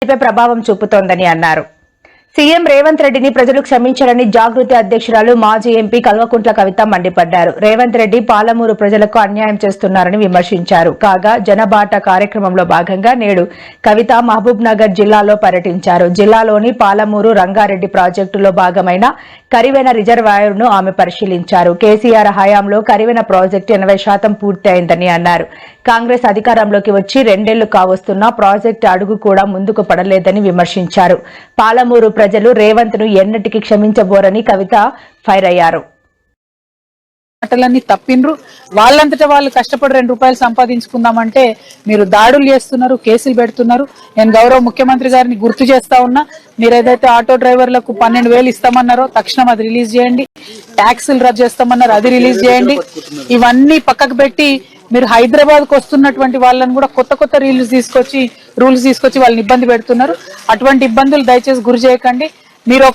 ప్రభావం చూపుతోందని అన్నారు. సీఎం రేవంత్ రెడ్డిని ప్రజలు క్షమించారని జాగృతి అధ్యక్షురాలు మాజీ ఎంపీ కల్వకుంట్ల కవిత మండిపడ్డారు. రేవంత్ రెడ్డి పాలమూరు ప్రజలకు అన్యాయం చేస్తున్నారని విమర్శించారు. కాగా జనబాట కార్యక్రమంలో భాగంగా నేడు కవిత మహబూబ్ నగర్ జిల్లాలో పర్యటించారు. జిల్లాలోని పాలమూరు రంగారెడ్డి ప్రాజెక్టులో భాగమైన కరివెన రిజర్వాయర్ను ఆమె పరిశీలించారు. కేసీఆర్ హయాంలో కరివెన ప్రాజెక్టు 80% పూర్తయిందని అన్నారు. కాంగ్రెస్ అధికారంలోకి వచ్చి 2 ఏళ్లు కావస్తున్నా ప్రాజెక్టు అడుగు కూడా ముందుకు పడలేదని విమర్శించారు. పాలమూరు ప్రజలు రేవంత్ ను ఎన్నటికీ క్షమించబోరని కవిత ఫైర్ అయ్యారు. మాటలన్నీ తప్పిండ్రు. వాళ్ళంతటా వాళ్ళు కష్టపడి 2 రూపాయలు సంపాదించుకుందామంటే మీరు దాడులు చేస్తున్నారు, కేసులు పెడుతున్నారు. నేను గౌరవ ముఖ్యమంత్రి గారిని గుర్తు చేస్తా ఉన్నా, మీరు ఏదైతే ఆటో డ్రైవర్లకు 12,000 ఇస్తామన్నారో తక్షణం అది రిలీజ్ చేయండి. ట్యాక్సులు రద్దు చేస్తామన్నారు, అది రిలీజ్ చేయండి. ఇవన్నీ పక్కకు పెట్టి మీరు హైదరాబాద్ కు వస్తున్నటువంటి వాళ్ళని కూడా కొత్త రూల్స్ తీసుకొచ్చి వాళ్ళని ఇబ్బంది పెడుతున్నారు. అటువంటి ఇబ్బందులు దయచేసి గురి చేయకండి. మీరు